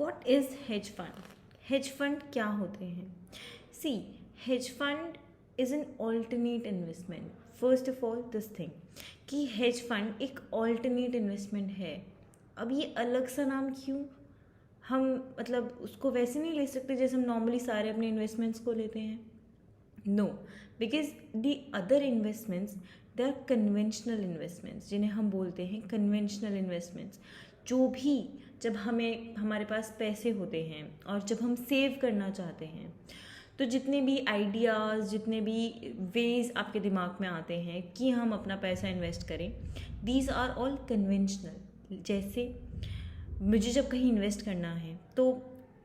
What is hedge fund? Hedge fund क्या होते हैं? See, hedge fund is an alternate investment. First of all this thing कि hedge fund एक alternate investment है. अब ये अलग सा नाम क्यों? हम मतलब उसको वैसे नहीं ले सकते जैसे हम नॉर्मली सारे अपने इन्वेस्टमेंट्स को लेते हैं. No, because the other investments they are conventional investments, जिन्हें हम बोलते हैं कन्वेंशनल इन्वेस्टमेंट्स. जो भी जब हमारे पास पैसे होते हैं और जब हम सेव करना चाहते हैं, तो जितने भी आइडियाज़, जितने भी वेज आपके दिमाग में आते हैं कि हम अपना पैसा इन्वेस्ट करें, दीज आर ऑल कन्वेंशनल. जैसे मुझे जब कहीं इन्वेस्ट करना है तो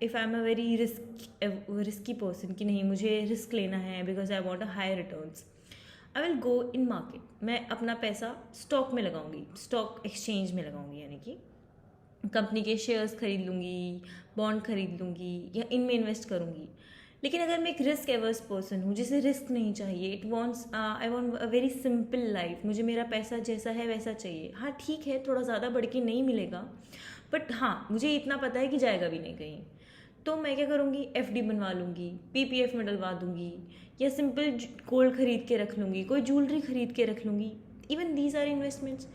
if I am a very risky person कि नहीं मुझे रिस्क लेना है because I want a high returns, I will go in market. मैं अपना पैसा स्टॉक में लगाऊंगी, स्टॉक एक्सचेंज में लगाऊंगी, यानी कि कंपनी के शेयर्स खरीद लूँगी, बॉन्ड खरीद लूँगी या इनमें इन्वेस्ट करूँगी. लेकिन अगर मैं एक रिस्क एवर्स पर्सन हूँ जिसे रिस्क नहीं चाहिए, I want a very simple life, मुझे मेरा पैसा जैसा है वैसा चाहिए. हाँ ठीक है, थोड़ा ज़्यादा बढ़ के नहीं मिलेगा, बट हाँ मुझे इतना पता है कि जाएगा भी नहीं कहीं. तो मैं क्या करूँगी, एफडी बनवा लूँगी, पीपीएफ में डलवा दूँगी, या सिंपल गोल्ड खरीद के रख लूँगी, कोई ज्वेलरी खरीद के रख लूँगी. Even these are investments.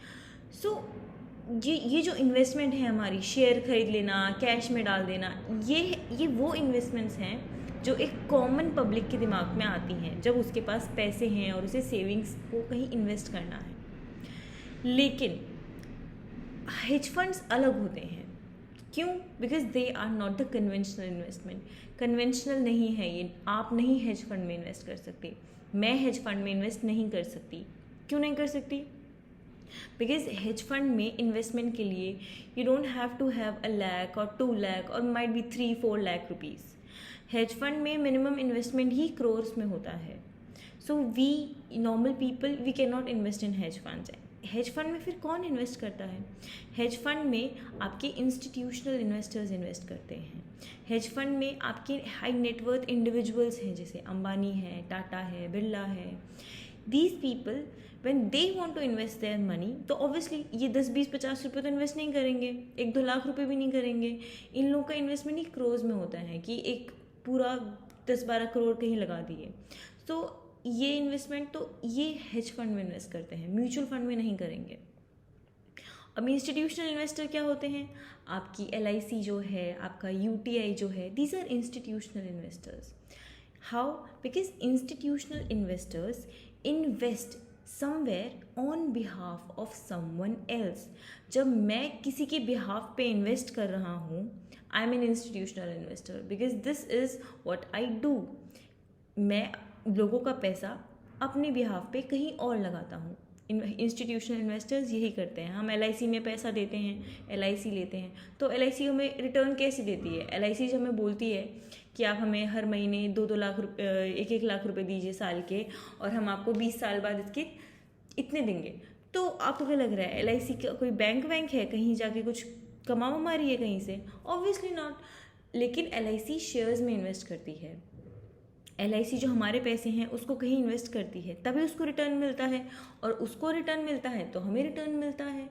So ये जो इन्वेस्टमेंट है हमारी, शेयर खरीद लेना, कैश में डाल देना, ये वो इन्वेस्टमेंट्स हैं जो एक कॉमन पब्लिक के दिमाग में आती हैं जब उसके पास पैसे हैं और उसे सेविंग्स को कहीं इन्वेस्ट करना है. लेकिन हेज फंड्स अलग होते हैं. क्यों? Because they are not the conventional investment. Conventional नहीं है ये. आप नहीं हेज फंड में इन्वेस्ट कर सकते, मैं हेज फंड में इन्वेस्ट नहीं कर सकती. क्यों नहीं कर सकती? बिकॉज हेज फंड में इन्वेस्टमेंट के लिए you don't have to have a lakh और 2 लाख और might be 3-4 lakh rupees. Hedge fund में मिनिमम इन्वेस्टमेंट ही क्रोर्स में होता है. So we normal people we can not invest in hedge funds. Hedge fund में फिर कौन इन्वेस्ट करता है? हेज फंड में आपके इंस्टीट्यूशनल इन्वेस्टर्स इन्वेस्ट करते हैं. हेज फंड में आपके हाई नेटवर्थ इंडिविजुअल्स हैं, जैसे अंबानी है, टाटा है, बिरला है. These people when they want to invest their money, तो ऑब्वियसली ये 10-20-50 रुपये तो इन्वेस्ट नहीं करेंगे, 1-2 लाख रुपए भी नहीं करेंगे. इन लोगों का इन्वेस्टमेंट ही क्रोज में होता है कि एक पूरा 10-12 करोड़ कहीं लगा दिए. तो ये इन्वेस्टमेंट तो ये हेज फंड में इन्वेस्ट करते हैं, म्यूचुअल फंड में नहीं करेंगे. अब इंस्टीट्यूशनल इन्वेस्टर क्या होते हैं? आपकी LIC जो है, आपका UTI जो है, these are institutional investors. How? Because institutional investors invest somewhere on behalf of someone else. जब मैं किसी के बिहाफ पे इन्वेस्ट कर रहा हूँ, I am an institutional investor because this is what I do. मैं लोगों का पैसा अपने बिहाफ पे कहीं और लगाता हूँ. इंस्टीट्यूशनल इन्वेस्टर्स यही करते हैं. हम LIC में पैसा देते हैं, LIC लेते हैं, तो LIC हमें रिटर्न कैसे देती है? LIC हमें बोलती है कि आप हमें हर महीने 2-2 लाख रुपये, 1-1 लाख रुपए दीजिए साल के, और हम आपको 20 साल बाद इसके इतने देंगे. तो आपको क्या लग रहा है, LIC का कोई बैंक है, कहीं जाके कुछ कमा वमा रही है कहीं से? Obviously not. लेकिन LIC शेयर्स में इन्वेस्ट करती है. LIC जो हमारे पैसे हैं उसको कहीं इन्वेस्ट करती है, तभी उसको रिटर्न मिलता है, और उसको रिटर्न मिलता है तो हमें रिटर्न मिलता है.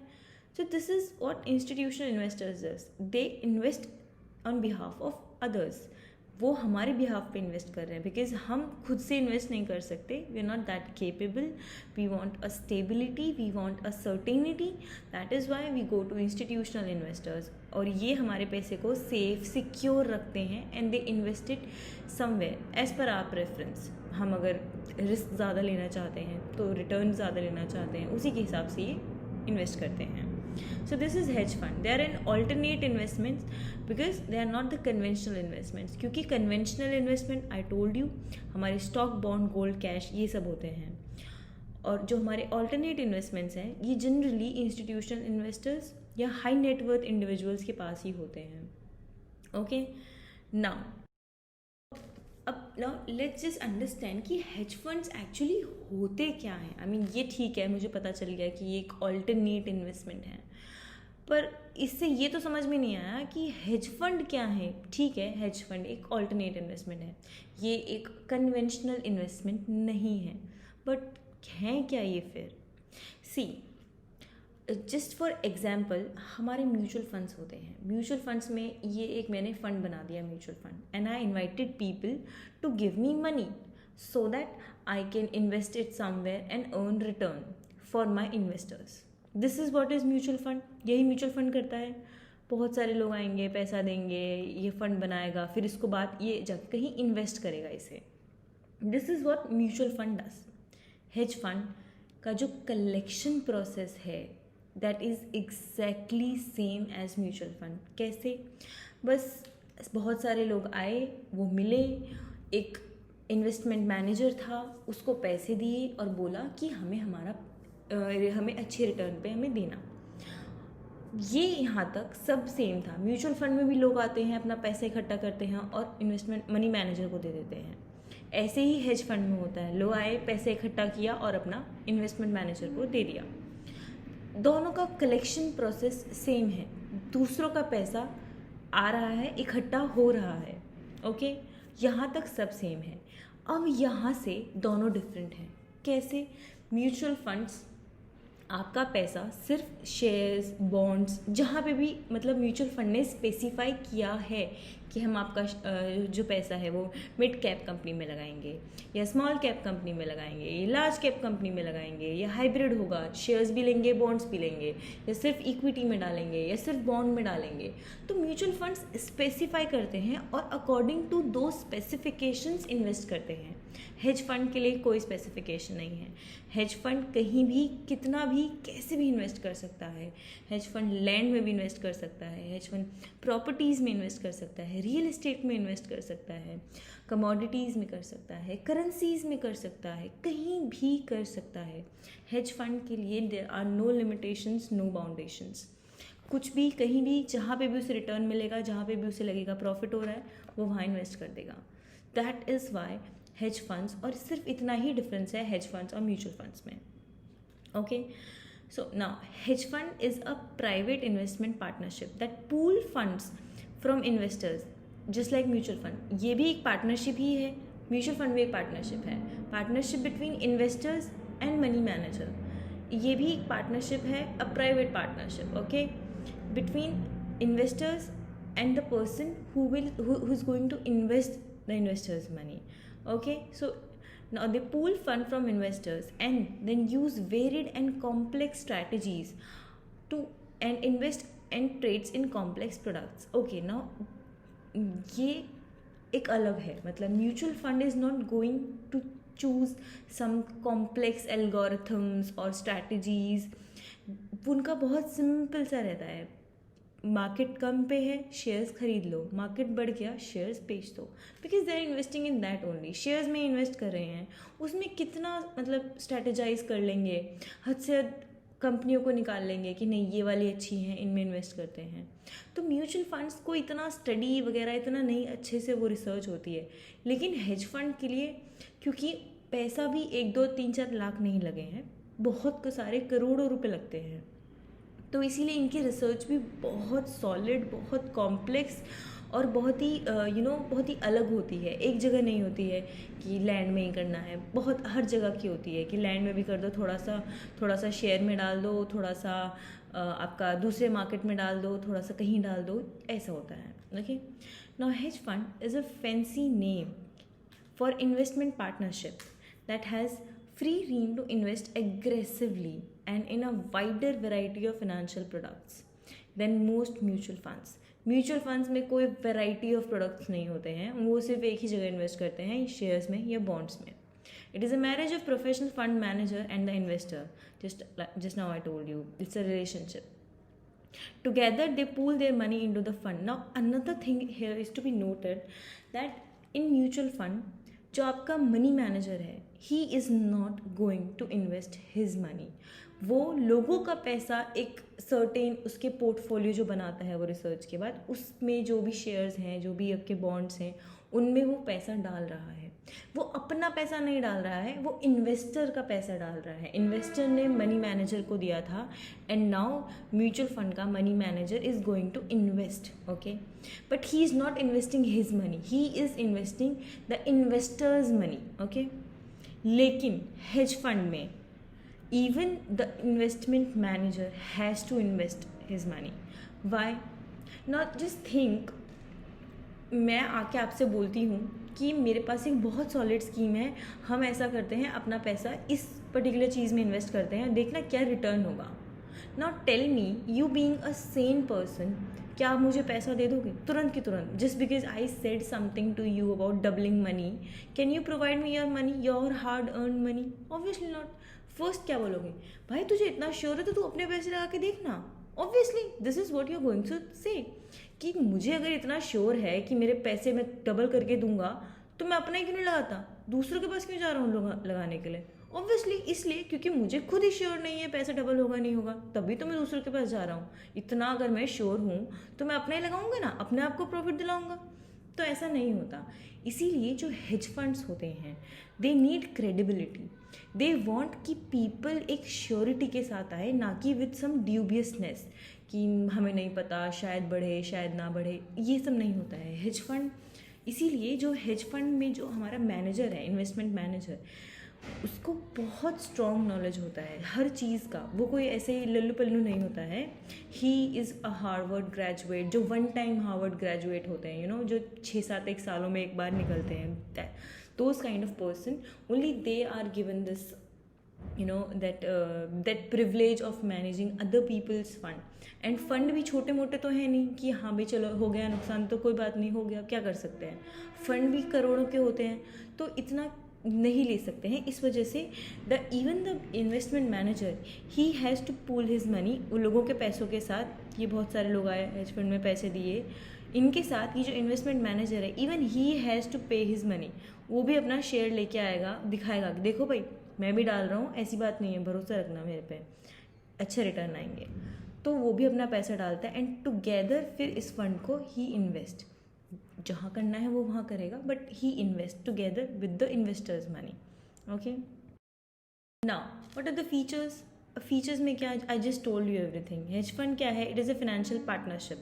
So this is what institutional investors does. They invest on behalf of others. वो हमारे बिहाफ पे इन्वेस्ट कर रहे हैं बिकॉज हम खुद से इन्वेस्ट नहीं कर सकते. We are not that capable. We want a stability, we want a certainty. That is why we go to institutional investors. और ये हमारे पैसे को सेफ, सिक्योर रखते हैं, and they invested somewhere as per our preference. हम अगर risk ज़्यादा लेना चाहते हैं तो रिटर्न ज़्यादा लेना चाहते हैं, उसी के हिसाब से ये इन्वेस्ट करते हैं. So this is hedge fund. They are an alternate investments because they are not the conventional investments. क्योंकि conventional investment I told you हमारे stock, bond, gold, cash ये सब होते हैं. और जो हमारे alternate investments हैं ये generally institutional investors या high net worth individuals के पास ही होते हैं. Okay? Now let's just understand कि hedge funds actually होते क्या हैं. I mean ये ठीक है, मुझे पता चल गया कि ये एक alternate investment है, पर इससे ये तो समझ में नहीं आया कि हेज फंड क्या है. ठीक है, हेज फंड एक ऑल्टरनेट इन्वेस्टमेंट है, ये एक कन्वेंशनल इन्वेस्टमेंट नहीं है, बट हैं क्या ये फिर? सी, जस्ट फॉर एग्जाम्पल हमारे म्यूचुअल फंड्स होते हैं. म्यूचुअल फंड्स में ये एक मैंने फंड बना दिया mutual fund, and I invited people to give me money so that I can invest it somewhere and earn return for my investors. This is what is mutual fund. यही mutual fund करता है. बहुत सारे लोग आएंगे, पैसा देंगे, ये फंड बनाएगा, फिर इसको बाद ये जाके कहीं इन्वेस्ट करेगा इसे. This is what mutual fund does. Hedge fund का जो कलेक्शन प्रोसेस है that is exactly same as mutual fund. कैसे? बस बहुत सारे लोग आए, वो मिले, एक इन्वेस्टमेंट मैनेजर था, उसको पैसे दिए और बोला कि हमें अच्छे रिटर्न पे हमें देना. ये यहाँ तक सब सेम था. म्यूचुअल फंड में भी लोग आते हैं, अपना पैसा इकट्ठा करते हैं और इन्वेस्टमेंट मनी मैनेजर को दे देते हैं. ऐसे ही हेज फंड में होता है. लोग आए, पैसे इकट्ठा किया और अपना इन्वेस्टमेंट मैनेजर को दे दिया. दोनों का कलेक्शन प्रोसेस सेम है. दूसरों का पैसा आ रहा है, इकट्ठा हो रहा है. ओके, यहाँ तक सब सेम है. अब यहाँ से दोनों डिफरेंट हैं. कैसे? म्यूचुअल फंड्स आपका पैसा सिर्फ शेयर्स, बॉन्ड्स, जहाँ पे भी मतलब म्यूचुअल फंड ने स्पेसिफाई किया है कि हम आपका जो पैसा है वो मिड कैप कंपनी में लगाएंगे या स्मॉल कैप कंपनी में लगाएंगे या लार्ज कैप कंपनी में लगाएंगे या हाइब्रिड होगा, शेयर्स भी लेंगे, बॉन्ड्स भी लेंगे, या सिर्फ इक्विटी में डालेंगे या सिर्फ बॉन्ड में डालेंगे. तो म्यूचुअल फंड्स स्पेसिफाई करते हैं और अकॉर्डिंग टू दो स्पेसिफिकेशंस इन्वेस्ट करते हैं. हेज फंड के लिए कोई स्पेसिफिकेशन नहीं है. हेज फंड कहीं भी, कितना भी, कैसे भी इन्वेस्ट कर सकता है. हेज फंड लैंड में भी इन्वेस्ट कर सकता है. हेज फंड प्रॉपर्टीज़ में इन्वेस्ट कर सकता है, रियल एस्टेट में इन्वेस्ट कर सकता है, कमोडिटीज़ में कर सकता है, करेंसीज में कर सकता है, कहीं भी कर सकता है. हेज फंड के लिए there are no limitations, no boundations. कुछ भी, कहीं भी, जहाँ पे भी उसे रिटर्न मिलेगा, जहाँ पे भी उसे लगेगा प्रॉफिट हो रहा है, वो वहाँ इन्वेस्ट कर देगा. That is Y hedge funds, और सिर्फ इतना ही डिफरेंस है हेज फंड्स और म्यूचुअल फंड्स में. Okay, so now hedge fund is a private investment partnership that pool funds from investors just like mutual fund. ये भी एक पार्टनरशिप ही है, म्यूचुअल फंड भी एक पार्टनरशिप है. Partnership between investors and money manager, ये भी एक पार्टनरशिप है, a private partnership. Okay, between investors and the person who is going to invest the investors' money. Okay, so now they pool fund from investors and then use varied and complex strategies to and invest and trades in complex products. Okay, now ये एक अलग है. मतलब mutual fund is not going to choose some complex algorithms और strategies. उनका बहुत simple सा रहता है. मार्केट कम पे है, शेयर्स खरीद लो. मार्केट बढ़ गया, शेयर्स बेच दो. Because they are investing in that only. Shares में इन्वेस्ट कर रहे हैं, उसमें कितना मतलब स्ट्रैटेजाइज कर लेंगे, हद से हद कंपनियों को निकाल लेंगे कि नहीं ये वाली अच्छी हैं, इनमें इन्वेस्ट करते हैं. तो म्यूचुअल फंड्स को इतना स्टडी वगैरह इतना नहीं अच्छे से वो रिसर्च होती है. लेकिन हेज फंड के लिए, क्योंकि पैसा भी 1, 2, 3, 4 लाख नहीं लगे हैं, बहुत सारे करोड़ों रुपए लगते हैं. तो इसीलिए इनकी रिसर्च भी बहुत सॉलिड, बहुत कॉम्प्लेक्स और बहुत ही बहुत ही अलग होती है. एक जगह नहीं होती है कि लैंड में ही करना है. बहुत हर जगह की होती है कि लैंड में भी कर दो, थोड़ा सा शेयर में डाल दो, थोड़ा सा आपका दूसरे मार्केट में डाल दो, थोड़ा सा कहीं डाल दो, ऐसा होता है. Okay, now hedge fund is a fancy name for investment partnership that has free rein to invest aggressively and in a wider variety of financial products than most mutual funds. Mutual funds में कोई variety of products नहीं होते हैं, वो सिर्फ एक ही जगह invest करते हैं, शेयर्स में या बॉन्ड्स में. It is a marriage of professional fund manager and the investor. just now I told you, it's a relationship. Together they pool their money into the fund. Now another thing here is to be noted that in mutual fund जो आपका money manager है, he is not going to invest his money. वो लोगों का पैसा एक certain उसके portfolio जो बनाता है वो रिसर्च के बाद, उसमें जो भी शेयर्स हैं, जो भी आपके बॉन्ड्स हैं, उनमें वो पैसा डाल रहा है. वो अपना पैसा नहीं डाल रहा है, वो इन्वेस्टर का पैसा डाल रहा है. इन्वेस्टर ने मनी मैनेजर को दिया था एंड नाउ म्यूचुअल फंड का money manager is going to invest. Okay, but he is not investing his money, he is investing the investors money. Okay, लेकिन हेज फंड में even the investment manager has to invest his money. Why? Not just think, मैं आके आपसे बोलती हूँ कि मेरे पास एक बहुत सॉलिड स्कीम है, हम ऐसा करते हैं, अपना पैसा इस पर्टिकुलर चीज़ में इन्वेस्ट करते हैं, देखना क्या रिटर्न होगा. Not tell me, you being a sane person, क्या आप मुझे पैसा दे दोगे तुरंत की तुरंत? Just because I said something to you about doubling money, can you provide me your money, your hard earn money? Obviously not. First क्या बोलोगे? भाई तुझे इतना श्योर है तो तू अपने पैसे लगा के देखना. Obviously this is what you are going to say, कि मुझे अगर इतना श्योर है कि मेरे पैसे मैं डबल करके दूंगा तो मैं अपना ही क्यों नहीं लगाता, दूसरों के पास क्यों जा रहा हूँ लगाने के लिए? ऑब्वियसली इसलिए क्योंकि मुझे खुद ही श्योर नहीं है पैसा डबल होगा नहीं होगा, तभी तो मैं दूसरों के पास जा रहा हूँ. इतना अगर मैं श्योर हूँ तो मैं अपना ही लगाऊंगा ना, अपने आप को प्रॉफिट दिलाऊंगा. तो ऐसा नहीं होता. इसीलिए जो हेज फंड्स होते हैं, they need credibility. They want कि पीपल एक श्योरिटी के साथ आए, ना कि विद सम ड्यूबियसनेस कि हमें नहीं पता, शायद बढ़े शायद ना बढ़े. ये सब नहीं होता है हेज फंड. इसीलिए जो हेज फंड में जो हमारा मैनेजर है, इन्वेस्टमेंट मैनेजर, उसको बहुत स्ट्रॉन्ग नॉलेज होता है हर चीज़ का. वो कोई ऐसे ही लल्लू पल्लू नहीं होता है. He is a Harvard graduate, जो वन टाइम हार्वर्ड ग्रेजुएट होते हैं, जो 6-7 सालों में एक बार निकलते हैं. Those kind of person only they are given this that privilege of managing other people's fund. And fund भी छोटे मोटे तो है नहीं कि हाँ भाई चलो हो गया नुकसान तो कोई बात नहीं, हो गया क्या कर सकते हैं. फंड भी करोड़ों के होते हैं, तो इतना नहीं ले सकते हैं. इस वजह से even the investment manager, he has to pool his money. उन लोगों के पैसों के साथ, ये बहुत सारे लोग आए हेज फंड में पैसे दिए, इनके साथ ये जो इन्वेस्टमेंट मैनेजर है, इवन ही हैज़ टू पे हिज मनी. वो भी अपना शेयर लेके आएगा, दिखाएगा कि देखो भाई मैं भी डाल रहा हूँ, ऐसी बात नहीं है, भरोसा रखना मेरे पे, अच्छे रिटर्न आएंगे. तो वो भी अपना पैसा डालता है एंड टुगेदर फिर इस फंड को ही इन्वेस्ट, जहाँ करना है वो वहाँ करेगा, but he invest together with the investors money. Okay, now what are the features? Features में क्या, I just told you everything. Hedge fund क्या है? It is a financial partnership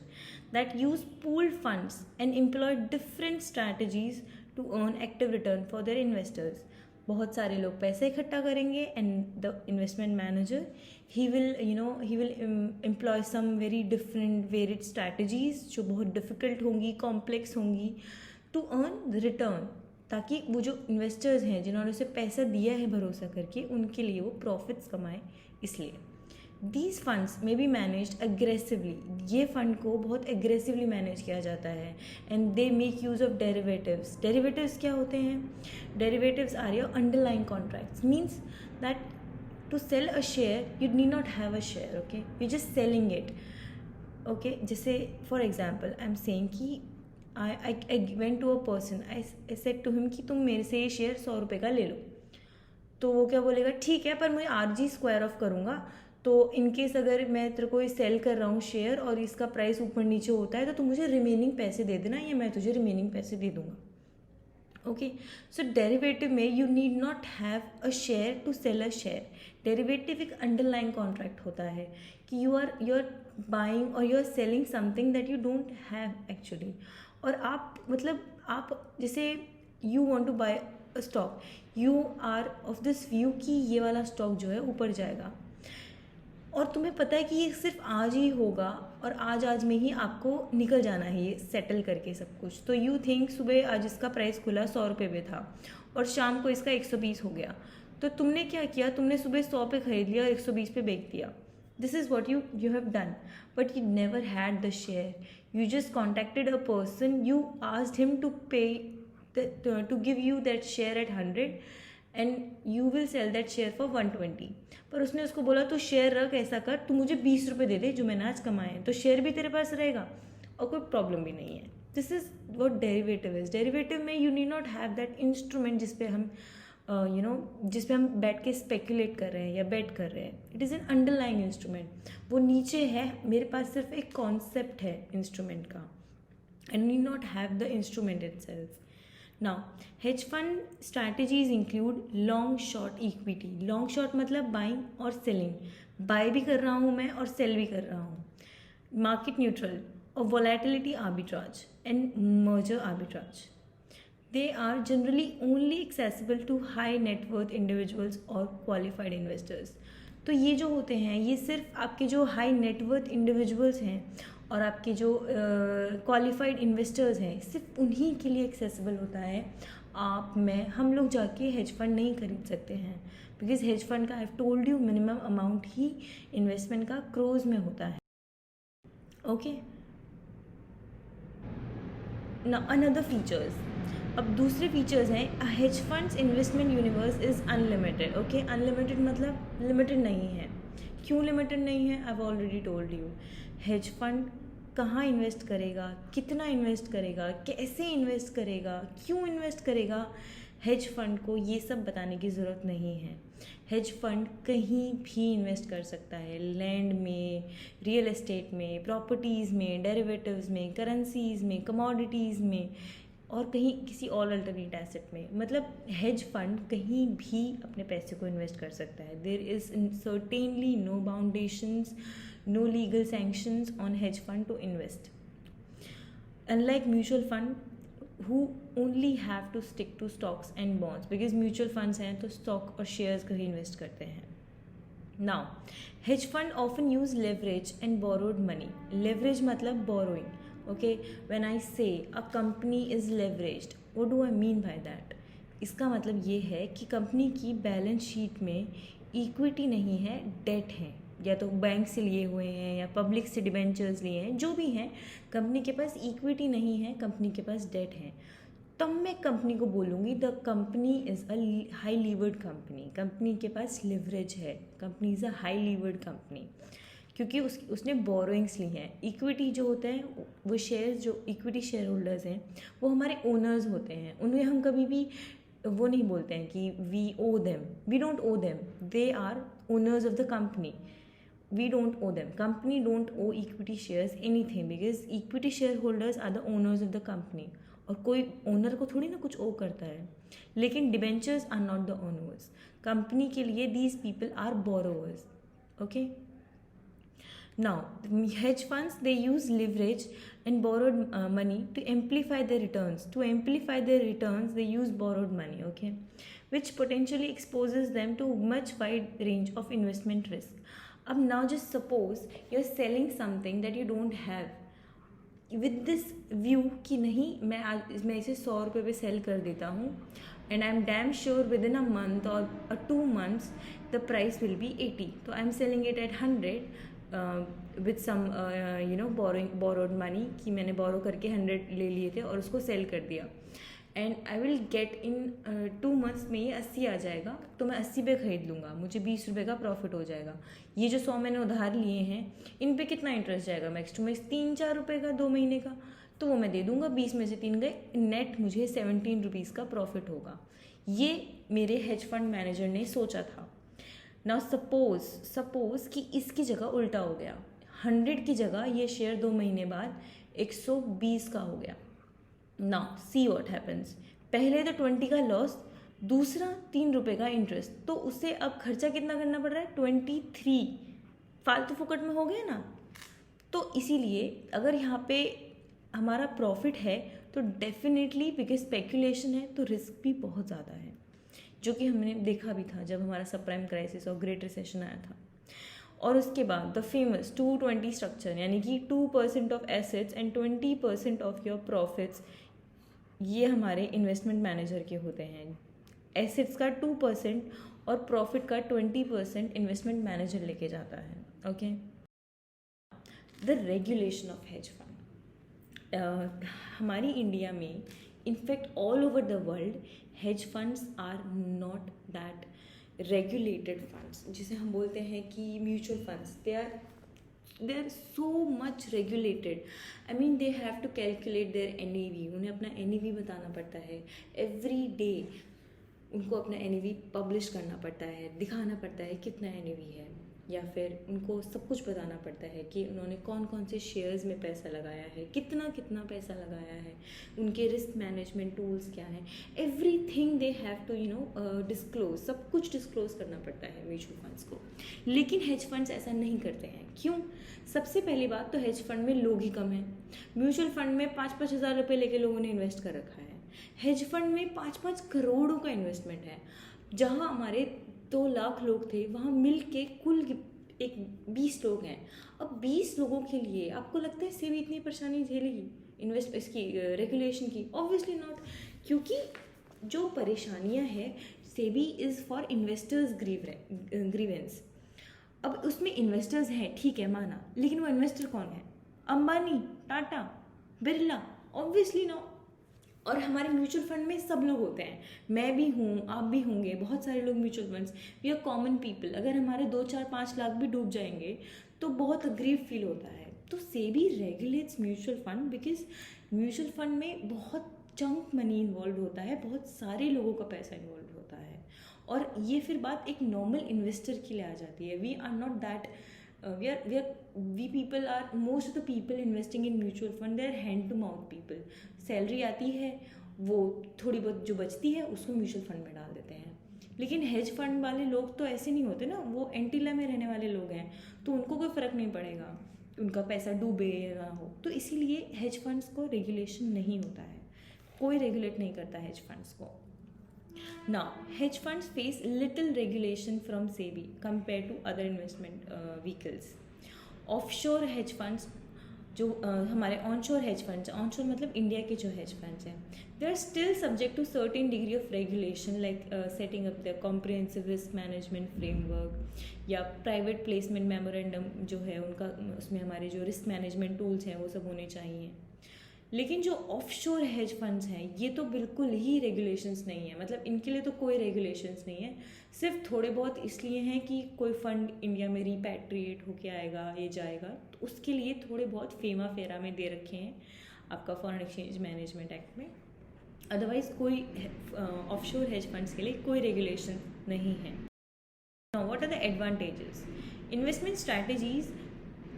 that use pooled funds and employ different strategies to earn active return for their investors. बहुत सारे लोग पैसे इकट्ठा करेंगे and the investment manager he will employ some very different varied strategies जो बहुत difficult होंगी, complex होंगी, टू अर्न द रिटर्न, ताकि वो जो इन्वेस्टर्स हैं जिन्होंने उसे पैसा दिया है भरोसा करके, उनके लिए वो प्रॉफिट्स कमाएं. इसलिए दीज फंड्स में बी मैनेज्ड अग्रेसिवली. ये फंड को बहुत एग्रेसिवली मैनेज किया जाता है and they make use of derivatives. Derivatives क्या होते हैं? Derivatives are your underlying contracts. Means that to sell a share you need not have a share, okay, you just selling it. Okay, जैसे for example I am saying कि I went to a person, I said to him कि तुम मेरे से ये share 100 रुपये का ले लो. तो वो क्या बोलेगा, ठीक है पर मैं RG स्क्वायर ऑफ करूँगा, तो इनकेस अगर मैं तेरे को सेल कर रहा हूँ शेयर और इसका प्राइस ऊपर नीचे होता है तो तू मुझे रिमेनिंग पैसे दे देना या मैं तुझे रिमेनिंग पैसे दे दूँगा. ओके, सो डेरिवेटिव में you need not have a share to sell a share. Derivative एक अंडरलाइन कॉन्ट्रैक्ट होता है कि यू आर बाइंग और you are selling something that you don't have actually. और आप आप जैसे you want to buy a stock, you are of this view कि ये वाला स्टॉक जो है ऊपर जाएगा, और तुम्हें पता है कि ये सिर्फ आज ही होगा और आज में ही आपको निकल जाना है ये सेटल करके सब कुछ. तो यू थिंक सुबह आज इसका प्राइस खुला 100 रुपये पे था और शाम को इसका 120 हो गया, तो तुमने क्या किया, तुमने सुबह 100 पे खरीद लिया और 120 पे बेच दिया. This is what you have done, but you never had the share. You just contacted a person, you asked him to pay to give you that share at 100 and you will sell that share for 120. पर उसने उसको बोला तो share रख, ऐसा कर, तू मुझे 20 रुपये दे दे जो मैंने आज कमाए हैं, तो शेयर भी तेरे पास रहेगा और कोई प्रॉब्लम भी नहीं है. This is what derivative is. Derivative में you need not have that instrument जिसपे हम जिस पे हम बैठ के स्पेकुलेट कर रहे हैं या बेट कर रहे हैं. It is an underlying instrument. वो नीचे है, मेरे पास सिर्फ एक कॉन्सेप्ट है इंस्ट्रूमेंट का, and need not have the instrument itself. Now hedge fund strategies include long short equity. Long short मतलब बाइंग और सेलिंग. बाय भी कर रहा हूँ मैं और सेल भी कर रहा हूँ. मार्केट न्यूट्रल और volatility arbitrage and merger arbitrage. They are generally only accessible to high net worth individuals or qualified investors. तो ये जो होते हैं ये सिर्फ आपके जो हाई नेटवर्थ इंडिविजुअल्स हैं और आपके जो क्वालिफाइड इन्वेस्टर्स हैं सिर्फ उन्हीं के लिए एक्सेसिबल होता है। आप, मैं, हम लोग जाके हेज फंड नहीं खरीद सकते हैं, बिकॉज हेज फंड का I have told you minimum amount he investment का क्रोज में होता है। ओके, नाउ अनदर फीचर्स, अब दूसरे फीचर्स हैं hedge funds investment universe is unlimited. Okay, unlimited मतलब लिमिटेड नहीं है। क्यों लिमिटेड नहीं है? I have already told you. Hedge fund कहाँ इन्वेस्ट करेगा, कितना इन्वेस्ट करेगा, कैसे इन्वेस्ट करेगा, क्यों इन्वेस्ट करेगा, हेज फंड को ये सब बताने की ज़रूरत नहीं है। हेज फंड कहीं भी इन्वेस्ट कर सकता है, लैंड में, रियल एस्टेट में, प्रॉपर्टीज़ में, डेरिवेटिव्स में, करेंसीज में, कमोडिटीज़ में और कहीं किसी और अल्टरनेट एसेट में। मतलब हेज फंड कहीं भी अपने पैसे को इन्वेस्ट कर सकता है। There is certainly no boundations, no legal sanctions on hedge fund to invest, unlike mutual fund who only have to stick to stocks and bonds, because mutual funds हैं तो stock और shares का ही invest करते हैं। now hedge fund often use leverage and borrowed money. leverage मतलब borrowing. okay, when I say a company is leveraged, what do I mean by that? इसका मतलब ये है कि कंपनी की बैलेंस शीट में इक्विटी नहीं है, डेट है, या तो बैंक से लिए हुए हैं या पब्लिक से डिबेंचर्स लिए हैं, जो भी हैं, कंपनी के पास इक्विटी नहीं है, कंपनी के पास डेट है, तब मैं कंपनी को बोलूँगी the company is a high levered company. Company के पास लिवरेज है, company is a high levered company, क्योंकि उसने बोरोइंग्स ली हैं। इक्विटी जो होता है वो शेयर्स, जो इक्विटी शेयर होल्डर्स हैं वो हमारे ओनर्स होते हैं, उन्हें हम कभी भी वो नहीं बोलते हैं कि we owe them, we don't owe them, they are owners of the company, we don't owe them. Company don't owe equity shares anything because equity shareholders are the owners of the company. और कोई owner को थोड़ी ना कुछ ओ करता है, लेकिन debentures are not the owners. Company के लिए these people are borrowers. Okay, now hedge funds they use leverage and borrowed money to amplify their returns. To amplify their returns, they use borrowed money, okay, which potentially exposes them to much wide range of investment risk. अब now just suppose you're selling something that you don't have with this view कि नहीं मैं इसे 100 रुपये पे cell कर देता हूँ and I'm damn sure within a month or 2 months the price will be 80. So I'm selling it at 100 with some borrowed money कि मैंने borrow करके 100 ले लिए थे और उसको सेल कर दिया and I will get in 2 months में ये 80 आ जाएगा, तो मैं 80 पे खरीद लूँगा, मुझे 20 रुपये का प्रॉफिट हो जाएगा। ये जो 100 मैंने उधार लिए हैं इन पे कितना इंटरेस्ट जाएगा मैक्स टू मैक्स 3-4 रुपये का 2 महीने का, तो वो मैं दे दूँगा, 20 में से 3 गए, नेट मुझे 17 रुपीज़ का प्रॉफिट होगा। ये मेरे हेज फंड मैनेजर ने सोचा था। नाउ सपोज कि इसकी जगह उल्टा हो गया, 100 की जगह ये शेयर 2 महीने बाद 120 का हो गया। नाउ सी व्हाट हैपन्स, पहले तो 20 का लॉस, दूसरा 3 रुपये का इंटरेस्ट, तो उसे अब खर्चा कितना करना पड़ रहा है 23, फालतू फुकट में हो गया ना। तो इसीलिए अगर यहाँ पे हमारा प्रॉफिट है तो डेफिनेटली बिकॉज स्पेकुलेशन है तो रिस्क भी बहुत ज़्यादा है, जो कि हमने देखा भी था जब हमारा सब प्राइम क्राइसिस और ग्रेट रिसेशन आया था। और उसके बाद द फेमस 2-20 स्ट्रक्चर, यानी कि 2% of assets and 20% of your profits, ये हमारे इन्वेस्टमेंट मैनेजर के होते हैं। एसेट्स का 2% और प्रॉफिट का 20% इन्वेस्टमेंट मैनेजर लेके जाता है। Okay, the regulation of hedge fund हमारी इंडिया में, in fact all over the world, hedge funds are not that regulated funds, जिसे हम बोलते हैं कि mutual funds, they are so much regulated. I mean they have to calculate their NAV, उन्हें अपना NAV बताना पड़ता है every day, उनको अपना NAV पब्लिश करना पड़ता है, दिखाना पड़ता है कितना NAV है, या फिर उनको सब कुछ बताना पड़ता है कि उन्होंने कौन कौन से शेयर्स में पैसा लगाया है, कितना कितना पैसा लगाया है, उनके रिस्क मैनेजमेंट टूल्स क्या हैं, everything they have to disclose, सब कुछ डिस्क्लोज करना पड़ता है म्यूचुअल फंड्स को। लेकिन हेज फंड्स ऐसा नहीं करते हैं। क्यों? सबसे पहली बात तो हेज फंड में लोग ही कम हैं। म्यूचुअल फंड में 5-5 हज़ार रुपये लेके लोगों ने इन्वेस्ट कर रखा है, हेज फंड में 5-5 करोड़ों का इन्वेस्टमेंट है, जहाँ हमारे 2 लाख लोग थे, वहाँ मिल के कुल एक 20 लोग हैं। अब 20 लोगों के लिए आपको लगता है सेबी इतनी परेशानी झेलेगी इन्वेस्ट इसकी रेगुलेशन की? ऑब्वियसली नॉट, क्योंकि जो परेशानियां हैं, SEBI is for investors grievance. अब उसमें इन्वेस्टर्स हैं, ठीक है माना, लेकिन वो इन्वेस्टर कौन है? अंबानी, टाटा, बिरला? Obviously no. और हमारे म्यूचुअल फंड में सब लोग होते हैं, मैं भी हूँ, आप भी होंगे, बहुत सारे लोग mutual funds, we are common people. अगर हमारे 2 4 5 लाख भी डूब जाएंगे तो बहुत अग्रीव फील होता है। तो SEBI regulates mutual fund because mutual fund में बहुत चंक मनी इन्वॉल्व होता है, बहुत सारे लोगों का पैसा इन्वॉल्व होता है। और ये फिर बात एक नॉर्मल इन्वेस्टर के लिए आ जाती है। We are not that we people are most of the people investing in mutual fund, they are hand to mouth people. Salary आती है, वो थोड़ी बहुत जो बचती है उसको म्यूचुअल फंड में डाल देते हैं। लेकिन हेज फंड वाले लोग तो ऐसे नहीं होते ना, वो एंटीला में रहने वाले लोग हैं, तो उनको कोई फ़र्क नहीं पड़ेगा उनका पैसा डूबे या ना हो। तो इसीलिए हेज फंड्स को रेगुलेशन नहीं होता है, कोई रेगुलेट नहीं करता हेज फंड्स को। Now, hedge funds face little regulation from SEBI compared to other investment vehicles. Offshore hedge funds, जो हमारे ऑनशोर हेज फंड्स, ऑनशोर मतलब इंडिया के जो हेज फंड्स हैं, they are still subject to certain degree of regulation, like setting up the comprehensive risk management framework, या private placement memorandum जो है उनका, उसमें हमारे जो रिस्क मैनेजमेंट टूल्स हैं वो सब होने चाहिए। लेकिन जो ऑफशोर हेज फंड्स हैं ये तो बिल्कुल ही रेगुलेशंस नहीं है, मतलब इनके लिए तो कोई रेगुलेशंस नहीं है, सिर्फ थोड़े बहुत इसलिए हैं कि कोई फंड इंडिया में रिपैट्रिएट होके आएगा, ये जाएगा, तो उसके लिए थोड़े बहुत फेमा फेरा में दे रखे हैं आपका फॉरेन एक्सचेंज मैनेजमेंट एक्ट में। अदरवाइज कोई ऑफशोर हेज फंड्स के लिए कोई रेगुलेशन नहीं है। Now what are the advantages? Investment strategies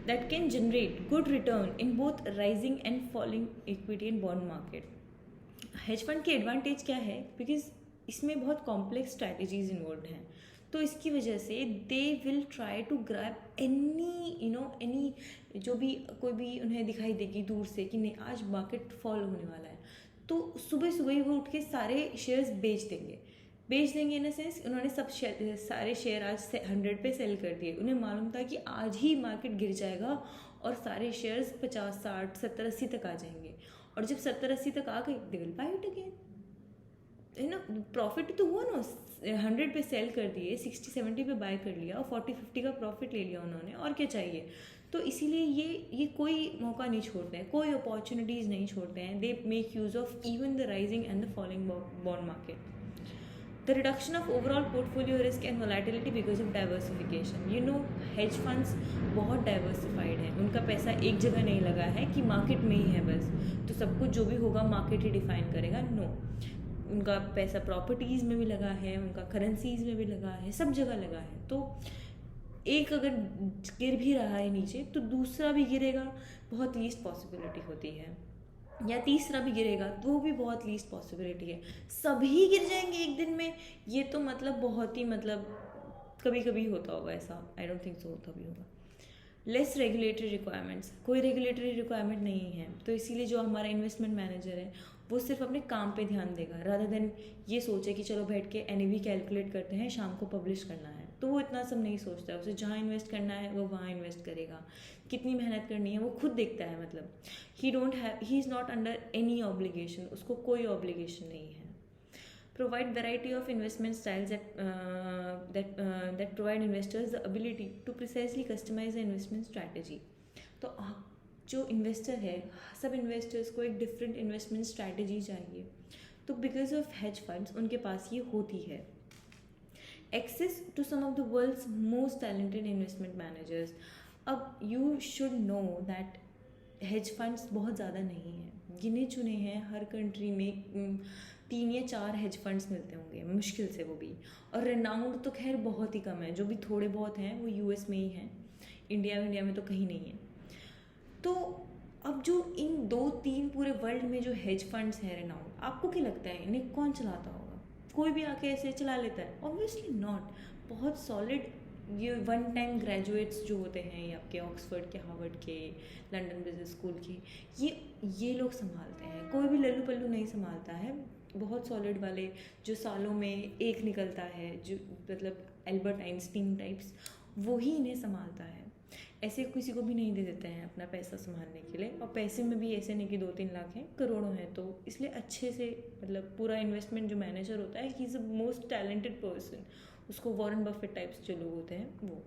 that can generate good return in both rising and falling equity and bond market. Hedge fund की advantage क्या है? बिकॉज इसमें बहुत कॉम्प्लेक्स स्ट्रैटेजीज इन्वॉल्व हैं, तो इसकी वजह से they will try to grab any जो भी कोई भी उन्हें दिखाई देगी दूर से कि नहीं आज मार्केट फॉल होने वाला है, तो सुबह सुबह ही वो उठ के सारे शेयर्स बेच देंगे इन अ सेंस उन्होंने सारे शेयर आज 100 पे सेल कर दिए। उन्हें मालूम था कि आज ही मार्केट गिर जाएगा और सारे शेयर्स 50 60 70 80 तक आ जाएंगे, और जब 70 80 तक आ गए they will buy it again, है ना। प्रॉफिट तो हुआ ना, 100 पे सेल कर दिए, 60 70 पे बाय कर लिया और 40 50 का प्रॉफिट ले लिया उन्होंने, और क्या चाहिए। तो इसीलिए ये कोई मौका नहीं छोड़ते हैं, कोई अपॉर्चुनिटीज़ नहीं छोड़ते हैं। दे make use of even the rising and the falling bond market. The reduction of overall portfolio risk and volatility because of diversification. You know, hedge funds बहुत diversified हैं, उनका पैसा एक जगह नहीं लगा है कि मार्केट में ही है बस, तो सब कुछ जो भी होगा मार्केट ही डिफाइन करेगा। नो, उनका पैसा प्रॉपर्टीज़ में भी लगा है, उनका करेंसीज में भी लगा है, सब जगह लगा है। तो एक अगर गिर भी रहा है नीचे तो दूसरा भी गिरेगा, बहुत लीस्ट पॉसिबिलिटी होती है, या तीसरा भी गिरेगा तो वो भी बहुत लीस्ट पॉसिबिलिटी है। सभी गिर जाएंगे एक दिन में, ये तो मतलब बहुत ही कभी कभी होता होगा ऐसा, आई डोंट थिंक सो होता भी होगा। लेस रेगुलेटरी रिक्वायरमेंट्स, कोई रेगुलेटरी रिक्वायरमेंट नहीं है, तो इसीलिए जो हमारा इन्वेस्टमेंट मैनेजर है वो सिर्फ अपने काम पे ध्यान देगा, रादर देन ये सोचे कि चलो बैठ के NAV कैलकुलेट करते हैं, शाम को पब्लिश करना है। तो वो इतना सब नहीं सोचता है, उसे जहाँ इन्वेस्ट करना है वो वहाँ इन्वेस्ट करेगा, कितनी मेहनत करनी है वो खुद देखता है। मतलब ही is not under any obligation, उसको कोई ऑब्लिगेशन नहीं है। Provide variety of investment styles that provide investors the ability to precisely customize the investment strategy. तो जो इन्वेस्टर है, सब इन्वेस्टर्स को एक डिफरेंट इन्वेस्टमेंट स्ट्रैटेजी चाहिए, तो बिकॉज ऑफ हेज फंड्स उनके पास ये होती है। Access to some of the world's most talented investment managers. अब you should know that hedge funds बहुत ज़्यादा नहीं हैं, गिने चुने हैं, हर कंट्री में 3 या 4 हेज फंड्स मिलते होंगे मुश्किल से, वो भी, और रेनाउंड तो खैर बहुत ही कम है, जो भी थोड़े बहुत हैं वो US में ही हैं, इंडिया में तो कहीं नहीं है। तो अब जो इन 2-3 पूरे वर्ल्ड में जो हेज फंड्स हैं रेनाउंड, आपको क्या लगता है इन्हें कौन चलाता होगा? कोई भी आके ऐसे चला लेता है? Obviously not. बहुत सॉलिड ये 1 टाइम ग्रेजुएट्स जो होते हैं, ये आपके ऑक्सफोर्ड के, हार्वर्ड के, लंदन बिजनेस स्कूल के, ये लोग संभालते हैं, कोई भी लल्लू पल्लू नहीं संभालता है। बहुत सॉलिड वाले जो सालों में एक निकलता है, जो मतलब एल्बर्ट आइंस्टीन टाइप्स, वो ही इन्हें संभालता है। ऐसे किसी को भी नहीं दे देते हैं अपना पैसा संभालने के लिए, और पैसे में भी ऐसे नहीं कि 2-3 लाख हैं, करोड़ों हैं। तो इसलिए अच्छे से मतलब पूरा इन्वेस्टमेंट जो मैनेजर होता है, he is a most talented person. उसको वॉरेन बफेट टाइप्स जो लोग होते हैं वो